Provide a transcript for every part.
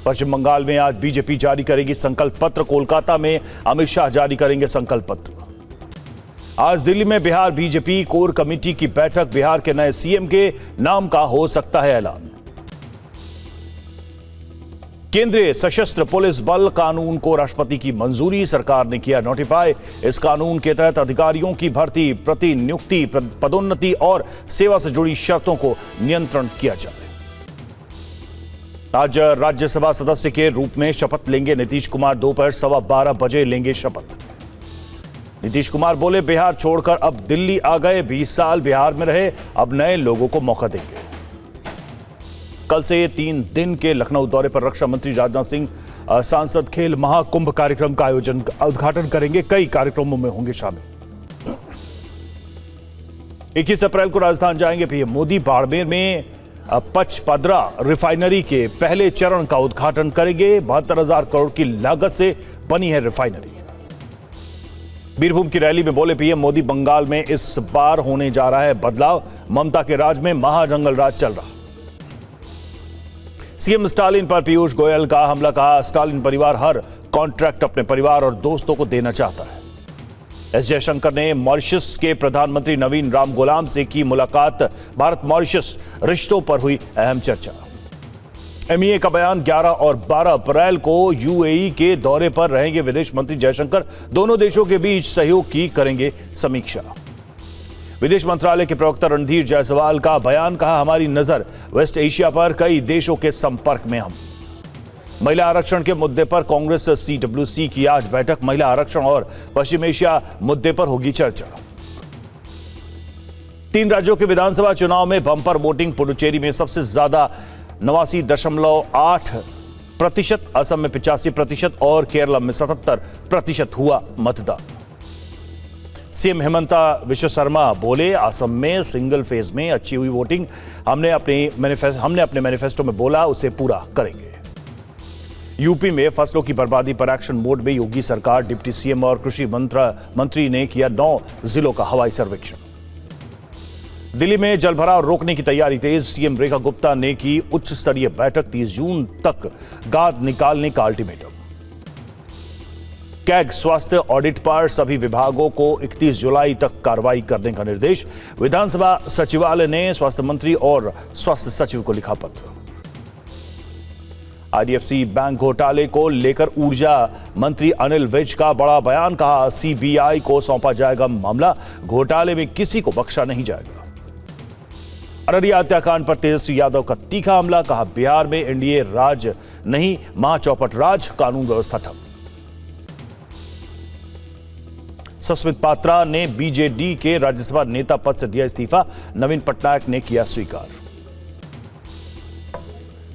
पश्चिम बंगाल में आज बीजेपी जारी करेगी संकल्प पत्र। कोलकाता में अमित शाह जारी करेंगे संकल्प पत्र। आज दिल्ली में बिहार बीजेपी कोर कमेटी की बैठक। बिहार के नए सीएम के नाम का हो सकता है ऐलान। केंद्रीय सशस्त्र पुलिस बल कानून को राष्ट्रपति की मंजूरी। सरकार ने किया नोटिफाई। इस कानून के तहत अधिकारियों की भर्ती, प्रतिनियुक्ति, पदोन्नति और सेवा से जुड़ी शर्तों को नियंत्रण किया जाए। आज राज्यसभा सदस्य के रूप में शपथ लेंगे नीतीश कुमार। दोपहर 12:15 बजे लेंगे शपथ। नीतीश कुमार बोले, बिहार छोड़कर अब दिल्ली आ गए। 20 साल बिहार में रहे, अब नए लोगों को मौका देंगे। कल से 3 दिन के लखनऊ दौरे पर रक्षा मंत्री राजनाथ सिंह सांसद खेल महाकुंभ कार्यक्रम का उद्घाटन करेंगे। कई कार्यक्रमों में होंगे शामिल। 21 अप्रैल को राजस्थान जाएंगे पीएम मोदी। बाड़मेर में पचपदरा रिफाइनरी के पहले चरण का उद्घाटन करेंगे। 72,000 करोड़ की लागत से बनी है रिफाइनरी। बीरभूम की रैली में बोले पीएम मोदी, बंगाल में इस बार होने जा रहा है बदलाव। ममता के राज में महाजंगल राज चल रहा। सीएम स्टालिन पर पीयूष गोयल का हमला। कहा, स्टालिन परिवार हर कॉन्ट्रैक्ट अपने परिवार और दोस्तों को देना चाहता है। एस जयशंकर ने मॉरिशस के प्रधानमंत्री नवीन राम गुलाम से की मुलाकात। भारत मॉरिशस रिश्तों पर हुई अहम चर्चा। एमईए का बयान। 11 और 12 अप्रैल को यूएई के दौरे पर रहेंगे विदेश मंत्री जयशंकर। दोनों देशों के बीच सहयोग की करेंगे समीक्षा। विदेश मंत्रालय के प्रवक्ता रणधीर जायसवाल का बयान। कहा, हमारी नजर वेस्ट एशिया पर, कई देशों के संपर्क में हम। महिला आरक्षण के मुद्दे पर कांग्रेस सीडब्ल्यूसी की आज बैठक। महिला आरक्षण और पश्चिम एशिया मुद्दे पर होगी चर्चा। 3 राज्यों के विधानसभा चुनाव में बम्पर वोटिंग। पुडुचेरी में सबसे ज्यादा 89.8%, असम में 85% और केरला में 77% हुआ मतदान। सीएम हेमंता विश्व शर्मा बोले, असम में सिंगल फेज में अच्छी हुई वोटिंग। हमने अपने मैनिफेस्टो में बोला, उसे पूरा करेंगे। यूपी में फसलों की बर्बादी पर एक्शन मोड में योगी सरकार। डिप्टी सीएम और कृषि मंत्री ने किया 9 जिलों का हवाई सर्वेक्षण। दिल्ली में जलभराव रोकने की तैयारी तेज। सीएम रेखा गुप्ता ने की उच्च स्तरीय बैठक। 30 जून तक गाद निकालने का अल्टीमेटम। कैग स्वास्थ्य ऑडिट पर सभी विभागों को 31 जुलाई तक कार्रवाई करने का निर्देश। विधानसभा सचिवालय ने स्वास्थ्य मंत्री और स्वास्थ्य सचिव को लिखा पत्र। आईडीएफसी बैंक घोटाले को लेकर ऊर्जा मंत्री अनिल विज का बड़ा बयान। कहा, सीबीआई को सौंपा जाएगा मामला। घोटाले में किसी को बख्शा नहीं जाएगा। अररिया हत्याकांड पर तेजस्वी यादव का तीखा हमला। कहा, बिहार में एनडीए राज नहीं, महाचौपट राज, कानून व्यवस्था ठप। सस्मित पात्रा ने बीजेडी के राज्यसभा नेता पद से दिया इस्तीफा। नवीन पटनायक ने किया स्वीकार।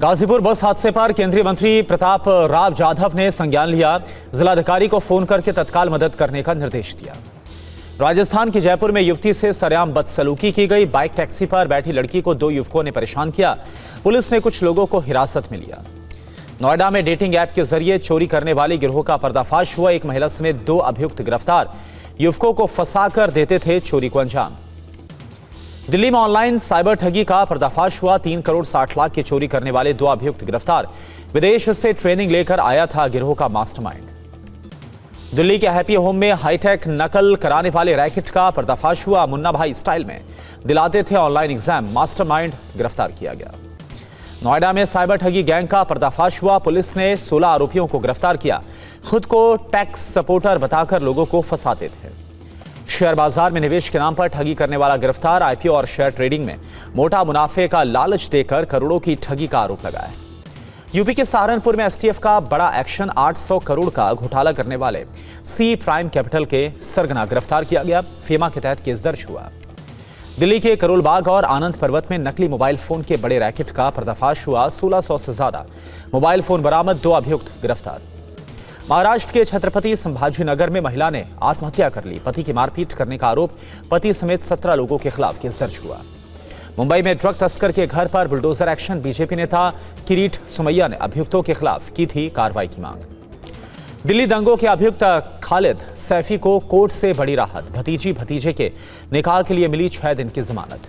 गाजीपुर बस हादसे पर केंद्रीय मंत्री प्रताप राव जाधव ने संज्ञान लिया। जिलाधिकारी को फोन करके तत्काल मदद करने का निर्देश दिया। राजस्थान के जयपुर में युवती से सरेआम बदसलूकी की गई। बाइक टैक्सी पर बैठी लड़की को 2 युवकों ने परेशान किया। पुलिस ने कुछ लोगों को हिरासत में लिया। नोएडा में डेटिंग ऐप के जरिए चोरी करने वाले गिरोह का पर्दाफाश हुआ। एक महिला समेत 2 अभियुक्त गिरफ्तार। युवकों को फंसाकर देते थे चोरी को अंजाम। दिल्ली में ऑनलाइन साइबर ठगी का पर्दाफाश हुआ। 3 करोड़ 60 लाख की चोरी करने वाले 2 अभियुक्त गिरफ्तार। विदेश से ट्रेनिंग लेकर आया था गिरोह का मास्टरमाइंड। दिल्ली के हैप्पी होम में हाईटेक नकल कराने वाले रैकेट का पर्दाफाश हुआ। मुन्ना भाई स्टाइल में दिलाते थे ऑनलाइन एग्जाम। मास्टरमाइंड गिरफ्तार किया गया। नोएडा में साइबर ठगी गैंग का पर्दाफाश हुआ। पुलिस ने 16 आरोपियों को गिरफ्तार किया। खुद को टैक्स सपोर्टर बताकर लोगों को फंसाते थे। शेयर बाजार में निवेश के नाम पर ठगी करने वाला गिरफ्तार। आईपीओ और शेयर ट्रेडिंग में मोटा मुनाफे का लालच देकर करोड़ों की ठगी का आरोप लगाया। यूपी के सहारनपुर में एसटीएफ का बड़ा एक्शन। 800 करोड़ का घोटाला करने वाले सी प्राइम कैपिटल के सरगना गिरफ्तार किया गया। फेमा के तहत केस दर्ज हुआ। दिल्ली के करोल बाग और आनंद पर्वत में नकली मोबाइल फोन के बड़े रैकेट का पर्दाफाश हुआ। 1600 से ज्यादा मोबाइल फोन बरामद। 2 अभियुक्त गिरफ्तार। महाराष्ट्र के छत्रपति संभाजीनगर में महिला ने आत्महत्या कर ली। पति की मारपीट करने का आरोप। पति समेत 17 लोगों के खिलाफ केस दर्ज हुआ। मुंबई में ड्रग तस्कर के घर पर बुलडोजर एक्शन। बीजेपी नेता किरीट सुमैया ने अभियुक्तों के खिलाफ की थी कार्रवाई की मांग। दिल्ली दंगों के अभियुक्त खालिद सैफी को कोर्ट से बड़ी राहत। भतीजी भतीजे के निकाह के लिए मिली 6 दिन की जमानत।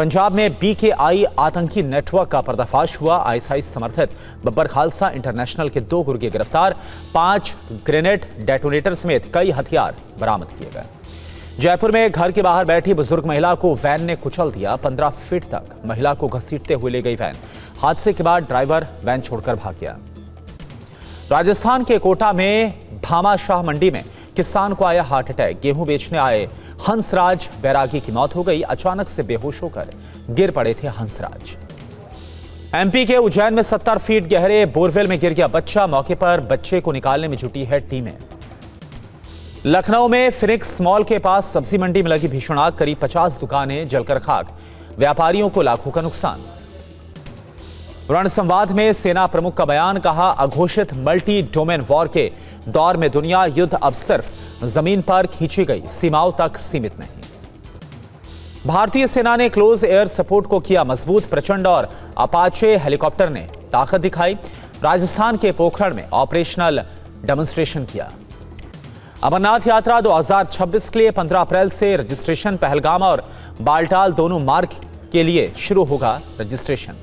पंजाब में BKI आतंकी नेटवर्क का पर्दाफाश हुआ। आईएसआई समर्थित बब्बर खालसा इंटरनेशनल के 2 गुर्गे गिरफ्तार। 5 ग्रेनेड डेटोनेटर समेत कई हथियार बरामद किए गए। जयपुर में घर के बाहर बैठी बुजुर्ग महिला को वैन ने कुचल दिया। 15 फीट तक महिला को घसीटते हुए ले गई वैन। हादसे के बाद ड्राइवर वैन छोड़कर भाग गया। राजस्थान के कोटा में भामाशाह मंडी में किसान को आया हार्ट अटैक। गेहूं बेचने आए हंसराज बैरागी की मौत हो गई। अचानक से बेहोश होकर गिर पड़े थे हंसराज। MP के उज्जैन में 70 फीट गहरे बोरवेल में गिर गया बच्चा। मौके पर बच्चे को निकालने में जुटी है टीमें। लखनऊ में फिनिक्स मॉल के पास सब्जी मंडी में लगी भीषण आग। करीब 50 दुकानें जलकर खाक। व्यापारियों को लाखों का नुकसान। रण संवाद में सेना प्रमुख का बयान, कहा अघोषित मल्टी डोमेन वॉर के दौर में दुनिया युद्ध अब सिर्फ जमीन पर खींची गई सीमाओं तक सीमित नहीं। भारतीय सेना ने क्लोज एयर सपोर्ट को किया मजबूत। प्रचंड और अपाचे हेलीकॉप्टर ने ताकत दिखाई। राजस्थान के पोखरण में ऑपरेशनल डेमोन्स्ट्रेशन किया। अमरनाथ यात्रा 2026 के लिए 15 अप्रैल से रजिस्ट्रेशन। पहलगाम और बालटाल दोनों मार्ग के लिए शुरू होगा रजिस्ट्रेशन।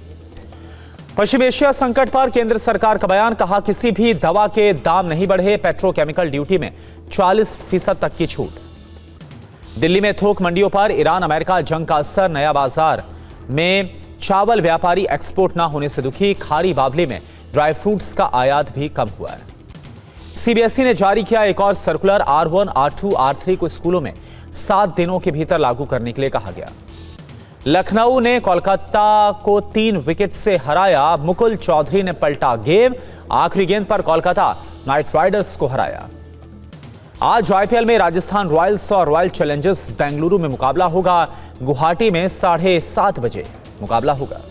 पश्चिम एशिया संकट पर केंद्र सरकार का बयान, कहा किसी भी दवा के दाम नहीं बढ़े। पेट्रोकेमिकल ड्यूटी में 40% तक की छूट। दिल्ली में थोक मंडियों पर ईरान अमेरिका जंग का असर। नया बाजार में चावल व्यापारी एक्सपोर्ट ना होने से दुखी। खारी बावली में ड्राई फ्रूट्स का आयात भी कम हुआ है। CBSE ने जारी किया एक और सर्कुलर। R1, R2, R3 को स्कूलों में 7 दिनों के भीतर लागू करने के लिए कहा गया। लखनऊ ने कोलकाता को 3 विकेट से हराया। मुकुल चौधरी ने पलटा गेम। आखिरी गेंद पर कोलकाता नाइट राइडर्स को हराया। आज IPL में राजस्थान रॉयल्स और रॉयल चैलेंजर्स बेंगलुरु में मुकाबला होगा। गुवाहाटी में 7:30 बजे मुकाबला होगा।